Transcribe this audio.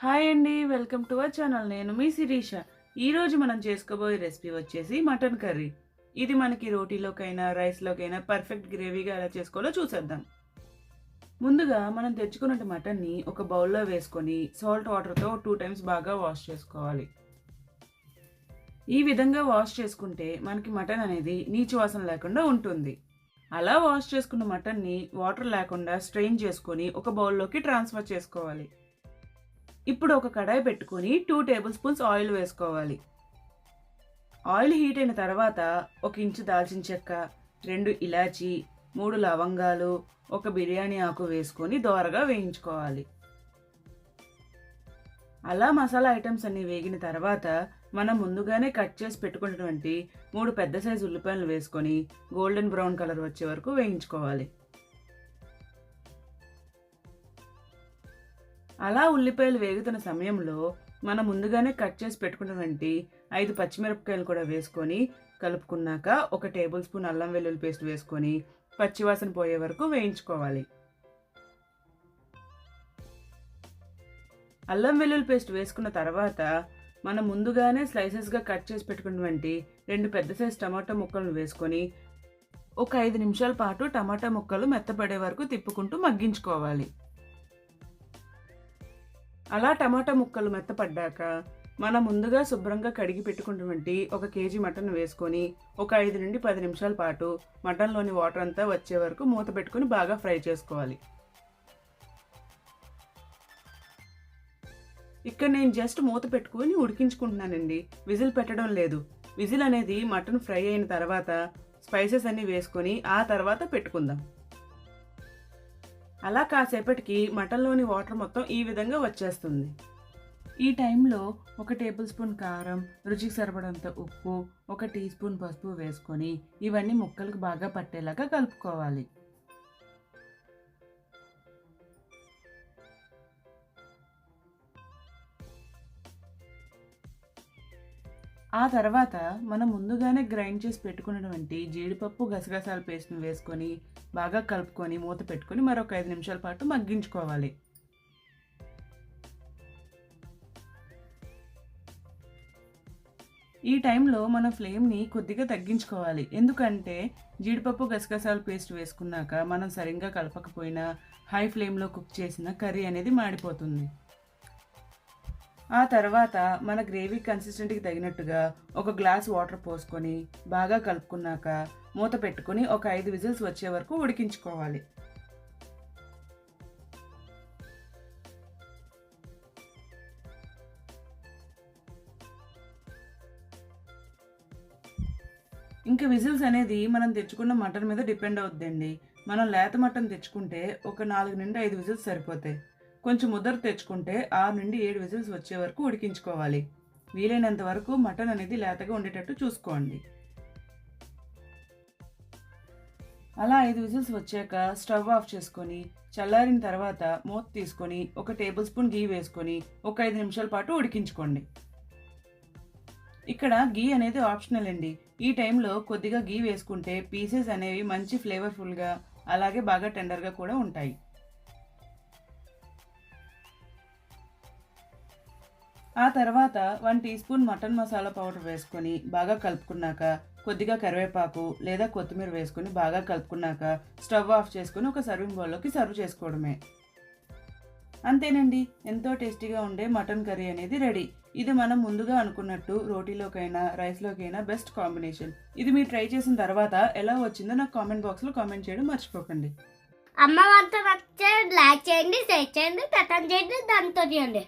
Hi అండి, welcome to our channel. నేను మీ శిరీష. ఈరోజు మనం చేసుకోబోయే రెసిపీ వచ్చేసి మటన్ కర్రీ. ఇది మనకి రోటీలోకైనా రైస్లోకైనా పర్ఫెక్ట్ గ్రేవీగా ఎలా చేసుకోవాలో చూసేద్దాం. ముందుగా మనం తెచ్చుకున్న మటన్ని ఒక బౌల్లో వేసుకొని సాల్ట్ వాటర్తో 2 టైమ్స్ బాగా వాష్ చేసుకోవాలి. ఈ విధంగా వాష్ చేసుకుంటే మనకి మటన్ అనేది నీచు వాసన లేకుండా ఉంటుంది. అలా వాష్ చేసుకున్న మటన్ని వాటర్ లేకుండా స్ట్రెయిన్ చేసుకొని ఒక బౌల్లోకి ట్రాన్స్ఫర్ చేసుకోవాలి. ఇప్పుడు ఒక కడాయి పెట్టుకొని 2 టేబుల్ స్పూన్స్ ఆయిల్ వేసుకోవాలి. ఆయిల్ హీట్ అయిన తర్వాత 1 ఇంచు దాల్చిన చెక్క, 2 ఇలాచి, 3 లవంగాలు, 1 బిర్యానీ ఆకు వేసుకొని దోరగా వేయించుకోవాలి. అలా మసాలా ఐటమ్స్ అన్ని వేగిన తర్వాత మనం ముందుగానే కట్ చేసి పెట్టుకున్నటువంటి 3 పెద్ద సైజు ఉల్లిపాయలు వేసుకొని గోల్డెన్ బ్రౌన్ కలర్ వచ్చే వరకు వేయించుకోవాలి. అలా ఉల్లిపాయలు వేగుతున్న సమయంలో మనం ముందుగానే కట్ చేసి పెట్టుకున్నటువంటి 5 పచ్చిమిరపకాయలు కూడా వేసుకొని కలుపుకున్నాక 1 టేబుల్ స్పూన్ అల్లం వెల్లుల్లి పేస్ట్ వేసుకొని పచ్చివాసన పోయే వరకు వేయించుకోవాలి. అల్లం వెల్లుల్లి పేస్ట్ వేసుకున్న తర్వాత మనం ముందుగానే స్లైసెస్గా కట్ చేసి పెట్టుకున్నటువంటి 2 పెద్ద సైజు టమాటా ముక్కలను వేసుకొని ఒక 5 నిమిషాల పాటు టమాటా ముక్కలు మెత్తపడే వరకు తిప్పుకుంటూ మగ్గించుకోవాలి. అలా టమాటా ముక్కలు మెత్తపడ్డాక మనం ముందుగా శుభ్రంగా కడిగి పెట్టుకున్నటువంటి 1 కేజీ మటన్ వేసుకొని ఒక 5 నుండి 10 నిమిషాల పాటు మటన్లోని వాటర్ అంతా వచ్చే వరకు మూత పెట్టుకుని బాగా ఫ్రై చేసుకోవాలి. ఇక్కడ నేను జస్ట్ మూత పెట్టుకుని ఉడికించుకుంటున్నానండి, విజిల్ పెట్టడం లేదు. విజిల్ అనేది మటన్ ఫ్రై అయిన తర్వాత స్పైసెస్ అన్ని వేసుకొని ఆ తర్వాత పెట్టుకుందాం. అలా కాసేపటికి మటన్లోని వాటర్ మొత్తం ఈ విధంగా వచ్చేస్తుంది. ఈ టైంలో 1 టేబుల్ స్పూన్ కారం, రుచికి సరిపడంత ఉప్పు, 1 టీ స్పూన్ పసుపు వేసుకొని ఇవన్నీ ముక్కలకు బాగా పట్టేలాగా కలుపుకోవాలి. ఆ తర్వాత మనం ముందుగానే గ్రైండ్ చేసి పెట్టుకున్నటువంటి జీడిపప్పు గసగసాల పేస్ట్ని వేసుకొని బాగా కలుపుకొని మూత పెట్టుకొని మరొక 5 నిమిషాల పాటు మగ్గించుకోవాలి. ఈ టైంలో మన ఫ్లేమ్ని కొద్దిగా తగ్గించుకోవాలి, ఎందుకంటే జీడిపప్పు గసగసాల పేస్ట్ వేసుకున్నాక మనం సరిగ్గా కలపకపోయినా హై ఫ్లేమ్లో కుక్ చేసిన కర్రీ అనేది మాడిపోతుంది. ఆ తర్వాత మన గ్రేవీ కన్సిస్టెంట్కి తగినట్టుగా 1 గ్లాస్ వాటర్ పోసుకొని బాగా కలుపుకున్నాక మూత పెట్టుకొని ఒక 5 విజిల్స్ వచ్చే వరకు ఉడికించుకోవాలి. ఇంకా విజిల్స్ అనేది మనం తెచ్చుకున్న మటన్ మీద డిపెండ్ అవుతుందండి. మనం లేత మటన్ తెచ్చుకుంటే ఒక 4 నుండి 5 విజిల్స్ సరిపోతాయి. కొంచెం ముద్దరు తెచ్చుకుంటే 6 నుండి 7 విజిల్స్ వచ్చే వరకు ఉడికించుకోవాలి. వీలైనంత వరకు మటన్ అనేది లేతగా ఉండేటట్టు చూసుకోండి. అలా 5 విజిల్స్ వచ్చాక స్టవ్ ఆఫ్ చేసుకొని చల్లారిన తర్వాత మూత తీసుకొని 1 టేబుల్ స్పూన్ గీ వేసుకొని ఒక 5 నిమిషాల పాటు ఉడికించుకోండి. ఇక్కడ గీ అనేది ఆప్షనల్ అండి. ఈ టైంలో కొద్దిగా గీ వేసుకుంటే పీసెస్ అనేవి మంచి ఫ్లేవర్ఫుల్గా అలాగే బాగా టెండర్గా కూడా ఉంటాయి. ఆ తర్వాత 1 teaspoon mutton masala powder వేసుకొని బాగా కలుపుకున్నాక కొద్దిగా కరివేపాకు లేదా కొత్తిమీర వేసుకొని బాగా కలుపుకున్నాక స్టవ్ ఆఫ్ చేసుకొని ఒక సర్వింగ్ బౌల్లోకి సర్వ్ చేసుకోవడమే. అంతేనండి, ఎంతో టేస్టీగా ఉండే మటన్ కర్రీ అనేది రెడీ. ఇది మనం ముందుగా అనుకున్నట్టు రోటీలోకైనా రైస్లోకైనా బెస్ట్ కాంబినేషన్. ఇది మీరు ట్రై చేసిన తర్వాత ఎలా వచ్చిందో నాకు కామెంట్ బాక్స్లో కామెంట్ చేయడం మర్చిపోకండి. అమ్మ వంట నచ్చితే లైక్ చేయండి, షేర్ చేయండి, కమెంట్ చేయండి, దాంతో చేయండి.